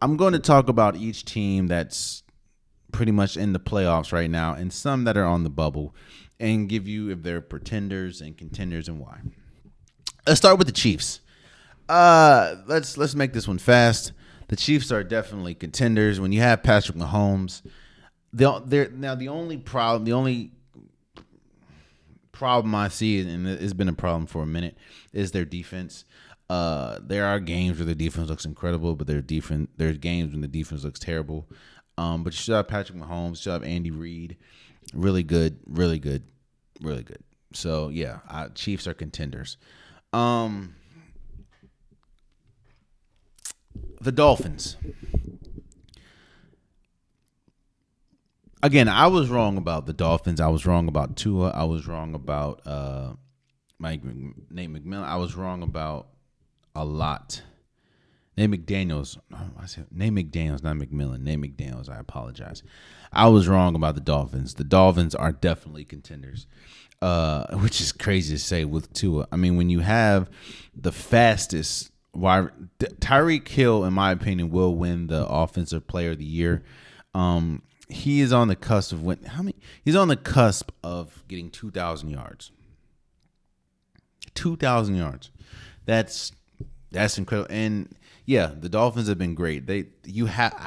I'm going to talk about each team that's pretty much in the playoffs right now and some that are on the bubble and give you if they're pretenders and contenders and why. Let's start with the Chiefs. Let's make this one fast. The Chiefs are definitely contenders. When you have Patrick Mahomes, the only problem I see, and it's been a problem for a minute, is their defense. There are games where the defense looks incredible, but there's games when the defense looks terrible. But you still have Patrick Mahomes, you still have Andy Reid, really good, really good, really good. So yeah, Chiefs are contenders. The Dolphins. Again, I was wrong about the Dolphins. I was wrong about Tua. I was wrong about Nate McMillan. I was wrong about a lot. Nate McDaniels. I said Nate McDaniels, not McMillan. Nate McDaniels. I apologize. I was wrong about the Dolphins. The Dolphins are definitely contenders, which is crazy to say with Tua. I mean, when you have the fastest Tyreek Hill, in my opinion, will win the Offensive Player of the Year. He is on the cusp of He's on the cusp of getting 2,000 yards. 2,000 yards. That's incredible. And yeah, the Dolphins have been great. I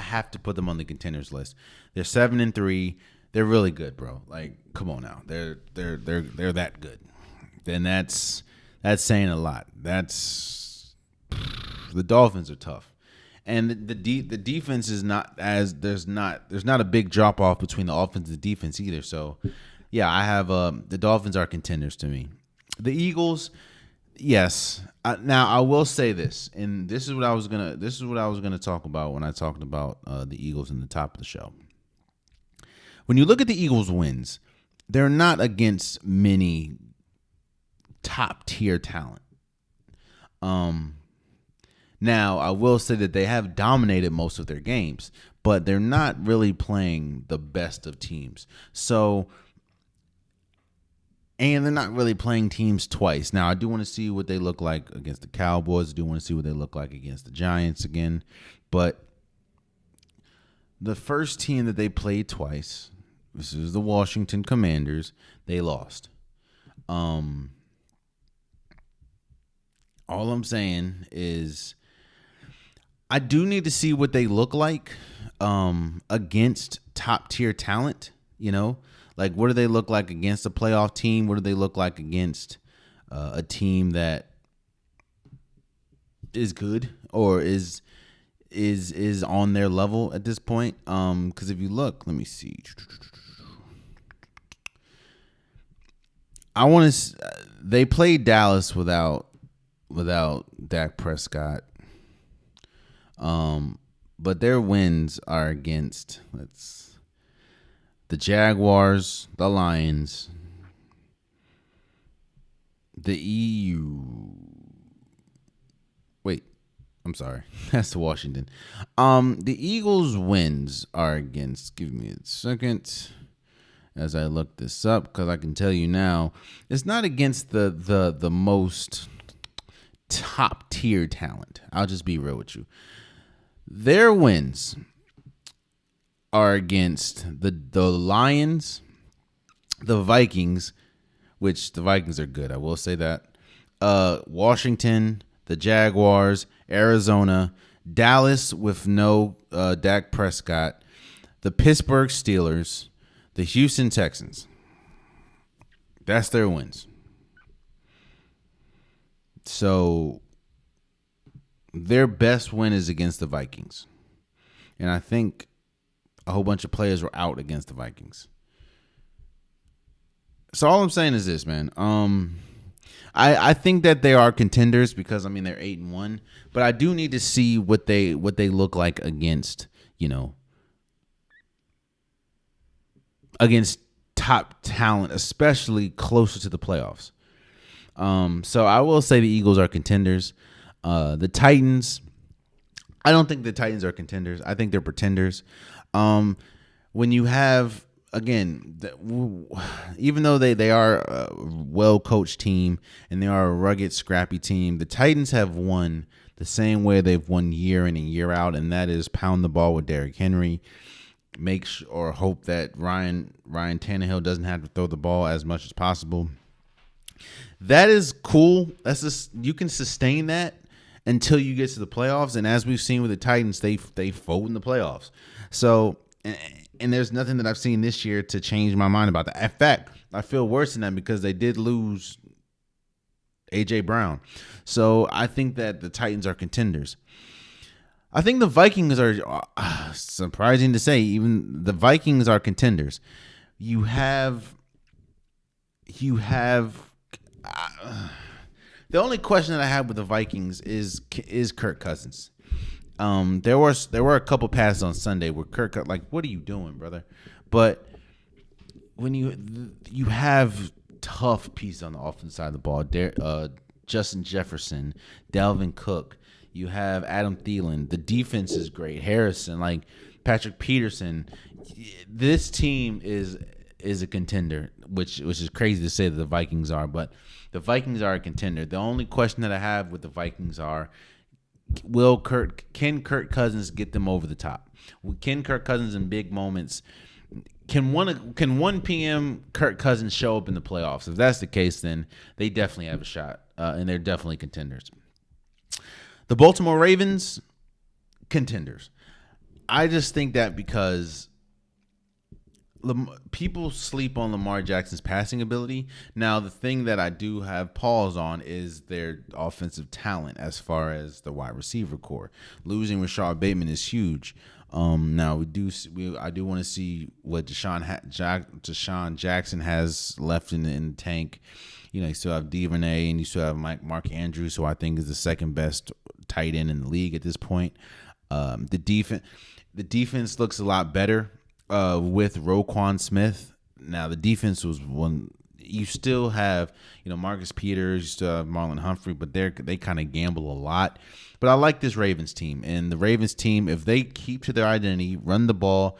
have to put them on the contenders list. They're 7-3. They're really good, bro. Like, come on now. They're that good. Then that's saying a lot. The Dolphins are tough. And the defense is not as there's not a big drop off between the offense and the defense either. So, yeah, I have the Dolphins are contenders to me. The Eagles, yes. Now I will say this, and this is what I was gonna talk about when I talked about the Eagles in the top of the show. When you look at the Eagles' wins, they're not against many top tier talent. Now, I will say that they have dominated most of their games, but they're not really playing the best of teams. And they're not really playing teams twice. Now, I do want to see what they look like against the Cowboys. I do want to see what they look like against the Giants again. But the first team that they played twice, this is the Washington Commanders, they lost. All I'm saying is I do need to see what they look like against top tier talent. You know, like what do they look like against a playoff team? What do they look like against a team that is good or is on their level at this point? Because if you look, let me see. They played Dallas without Dak Prescott. But their wins are against the Jaguars, the Lions, the EU. Wait, I'm sorry. That's the Washington. The Eagles' wins are against, give me a second as I look this up, because I can tell you now, it's not against the most top tier talent. I'll just be real with you. Their wins are against the Lions, the Vikings, which the Vikings are good. I will say that. Washington, the Jaguars, Arizona, Dallas with no Dak Prescott, the Pittsburgh Steelers, the Houston Texans. That's their wins. So their best win is against the Vikings. And I think a whole bunch of players were out against the Vikings. So all I'm saying is this, man. I think that they are contenders because, I mean, they're 8-1. But I do need to see what they look like against, against top talent, especially closer to the playoffs. So I will say the Eagles are contenders. The Titans, I don't think the Titans are contenders. I think they're pretenders. When you have, again, even though they are a well-coached team and they are a rugged, scrappy team, the Titans have won the same way they've won year in and year out, and that is pound the ball with Derrick Henry. Or hope that Ryan Tannehill doesn't have to throw the ball as much as possible. That is cool. That's just, you can sustain that until you get to the playoffs, and as we've seen with the Titans, they fold in the playoffs. So, and there's nothing that I've seen this year to change my mind about that. In fact, I feel worse than that because they did lose A.J. Brown. So I think that the Titans are contenders. I think the Vikings are, surprising to say, even the Vikings are contenders. You have the only question that I have with the Vikings is Kirk Cousins. There were a couple passes on Sunday where Kirk, like, what are you doing, brother? But when you have tough pieces on the offensive side of the ball, Justin Jefferson, Dalvin Cook, you have Adam Thielen. The defense is great. Harrison, like Patrick Peterson. This team is a contender, which is crazy to say that the Vikings are, but the Vikings are a contender. The only question that I have with the Vikings are, can Kirk Cousins get them over the top? Can Kirk Cousins in big moments? Can 1 p.m. Kirk Cousins show up in the playoffs? If that's the case, then they definitely have a shot, and they're definitely contenders. The Baltimore Ravens, contenders. I just think that because people sleep on Lamar Jackson's passing ability. Now, the thing that I do have pause on is their offensive talent as far as the wide receiver core. Losing Rashad Bateman is huge. Now I do want to see what Deshaun Jackson has left in the tank. You know, you still have DuVernay and you still have Mark Andrews, who I think is the second best tight end in the league at this point. The defense looks a lot better with Roquan Smith. Now the defense was one. You still have, Marcus Peters, you still have Marlon Humphrey, but they kind of gamble a lot. But I like this Ravens team, and the Ravens team, if they keep to their identity, run the ball,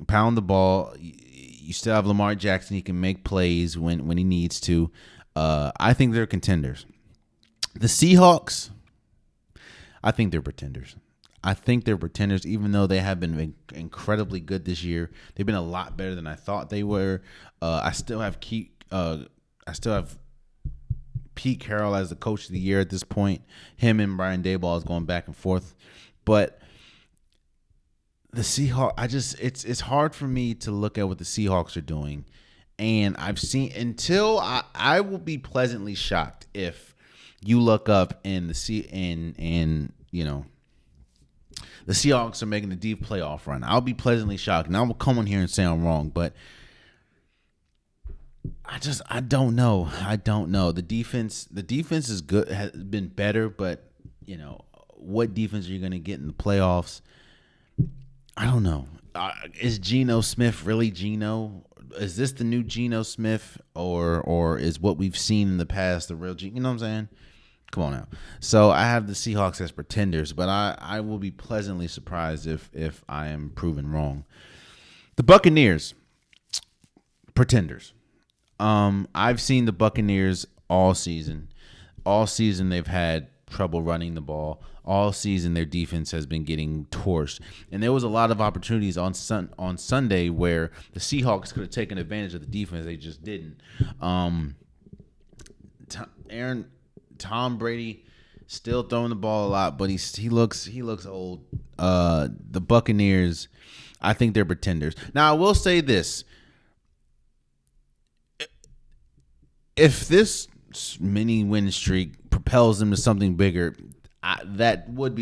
pound the ball, you still have Lamar Jackson. He can make plays when he needs to. I think they're contenders. The Seahawks, I think they're pretenders. I think they're pretenders, even though they have been incredibly good this year. They've been a lot better than I thought they were. I still have Pete Carroll as the coach of the year at this point. Him and Brian Daboll is going back and forth, but the Seahawks, it's hard for me to look at what the Seahawks are doing, and I've seen until I will be pleasantly shocked if you look up and the Seahawks are making a deep playoff run. I'll be pleasantly shocked, and I will come on here and say I'm wrong, but I don't know. The defense is good, has been better, but what defense are you going to get in the playoffs? I don't know. Is Geno Smith really Geno? Is this the new Geno Smith, or is what we've seen in the past the real Geno? You know what I'm saying? Come on now. So I have the Seahawks as pretenders, but I will be pleasantly surprised if I am proven wrong. The Buccaneers, pretenders. I've seen the Buccaneers all season. All season they've had trouble running the ball. All season their defense has been getting torched. And there was a lot of opportunities on Sunday where the Seahawks could have taken advantage of the defense. They just didn't. Tom Brady still throwing the ball a lot, but he looks old. The Buccaneers, I think they're pretenders. Now I will say this. If this mini win streak propels them to something bigger, that could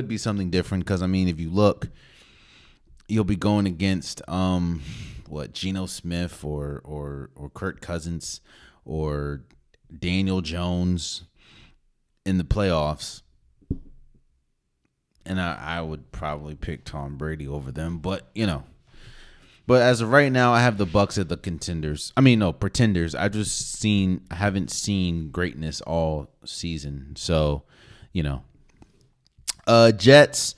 be something different. Because if you look, you'll be going against Geno Smith or Kirk Cousins or Daniel Jones in the playoffs, and I would probably pick Tom Brady over them. But But as of right now, I have the Bucs at the contenders. Pretenders. I haven't seen greatness all season. So, Jets,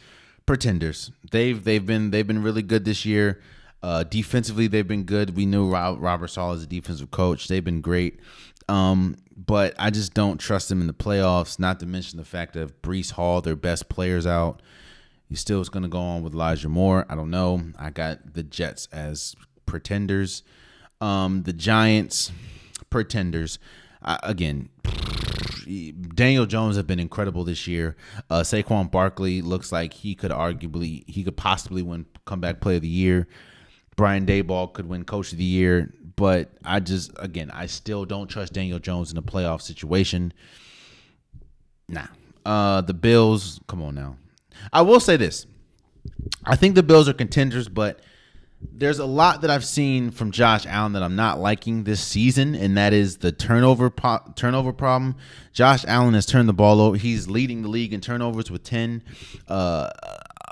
pretenders. They've been really good this year. Defensively, they've been good. We knew Robert Saleh is a defensive coach. They've been great. But I just don't trust them in the playoffs. Not to mention the fact that if Breece Hall, their best players, out, he still is going to go on with Elijah Moore. I don't know. I got the Jets as pretenders. The Giants, pretenders. Again, Daniel Jones have been incredible this year. Saquon Barkley looks like he could possibly win comeback player of the year. Brian Daboll could win coach of the year. But I still don't trust Daniel Jones in a playoff situation. Nah. The Bills, come on now. I will say this. I think the Bills are contenders, but there's a lot that I've seen from Josh Allen that I'm not liking this season, and that is the turnover problem. Josh Allen has turned the ball over. He's leading the league in turnovers with 10.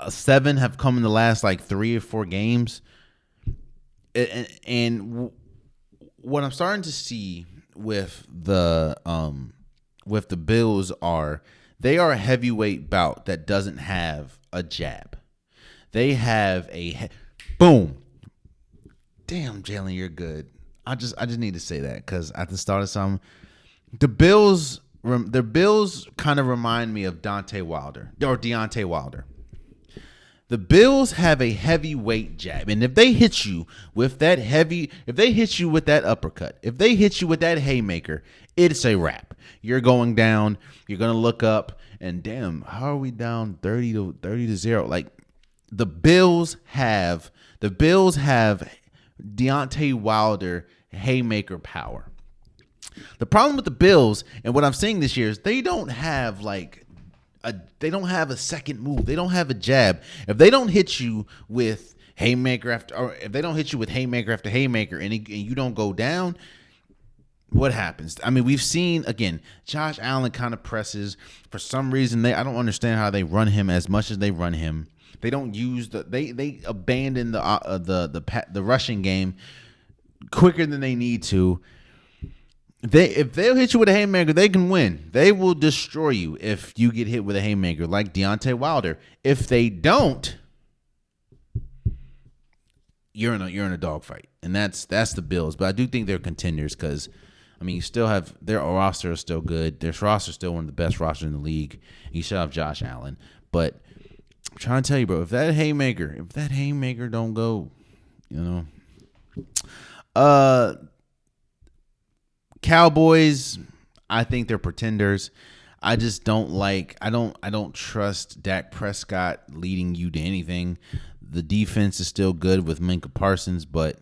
7 have come in the last 3 or 4 games. And what I'm starting to see with the Bills they are a heavyweight bout that doesn't have a jab. They have boom. Damn, Jalen, you're good. I just need to say that because at the start of something, the Bills kind of remind me of Deontay Wilder. The Bills have a heavyweight jab, and if they hit you with that uppercut, if they hit you with that haymaker, it's a wrap. You're going down. You're gonna look up, and damn, how are we down 30-0? The Bills have Deontay Wilder haymaker power. The problem with the Bills and what I'm seeing this year is they don't have a second move. They don't have a jab. If they don't hit you with haymaker after haymaker and you don't go down, what happens? I mean, we've seen, again, Josh Allen kind of presses. For some reason, I don't understand how they run him as much as they run him. They don't use they abandon the rushing game quicker than they need to. If they'll hit you with a haymaker, they can win. They will destroy you if you get hit with a haymaker, like Deontay Wilder. If they don't, you're in a dogfight, and that's the Bills. But I do think they're contenders because, I mean, you still have their roster is still good. Their roster is still one of the best rosters in the league. You still have Josh Allen, but I'm trying to tell you, bro, if that haymaker don't go, Cowboys, I think they're pretenders. I just don't I don't trust Dak Prescott leading you to anything. The defense is still good with Michael Parsons, but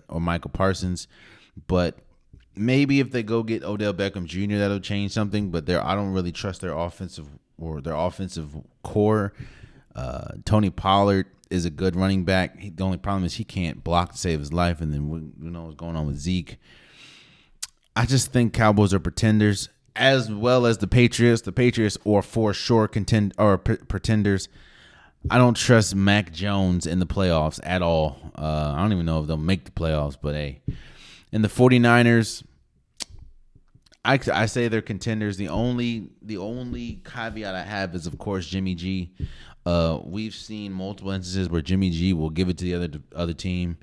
maybe if they go get Odell Beckham Jr., that'll change something. But I don't really trust their offensive core. Tony Pollard is a good running back. The only problem is he can't block to save his life, and then we know what's going on with Zeke. I just think Cowboys are pretenders, as well as the Patriots. The Patriots are for sure pretenders. I don't trust Mac Jones in the playoffs at all. I don't even know if they'll make the playoffs, but hey. And the 49ers, I say they're contenders. The only caveat I have is, of course, Jimmy G. We've seen multiple instances where Jimmy G will give it to the other team.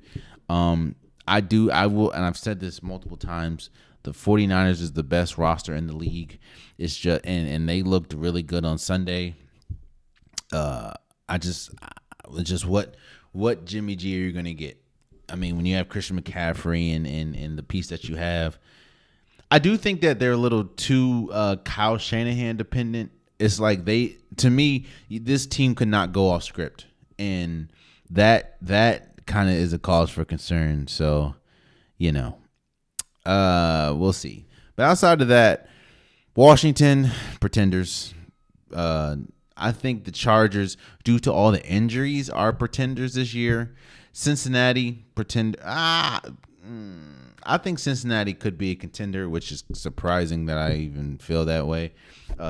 I will, and I've said this multiple times. The 49ers is the best roster in the league. It's just and they looked really good on Sunday. What Jimmy G are you going to get? I mean, when you have Christian McCaffrey and the piece that you have, I do think that they're a little too Kyle Shanahan dependent. It's like to me, this team could not go off script, and that kind of is a cause for concern. So, we'll see. But outside of that, Washington, pretenders. I think the Chargers, due to all the injuries, are pretenders this year. Cincinnati, I think Cincinnati could be a contender, which is surprising that I even feel that way,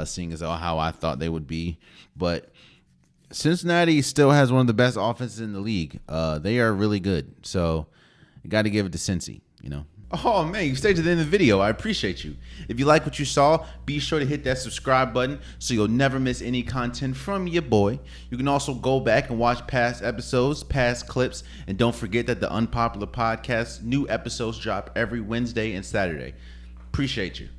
seeing as how I thought they would be. But Cincinnati still has one of the best offenses in the league. They are really good. So you got to give it to Cincy, Oh, man, you stayed to the end of the video. I appreciate you. If you like what you saw, be sure to hit that subscribe button so you'll never miss any content from your boy. You can also go back and watch past episodes, past clips, and don't forget that the Unpopular Podcast, new episodes drop every Wednesday and Saturday. Appreciate you.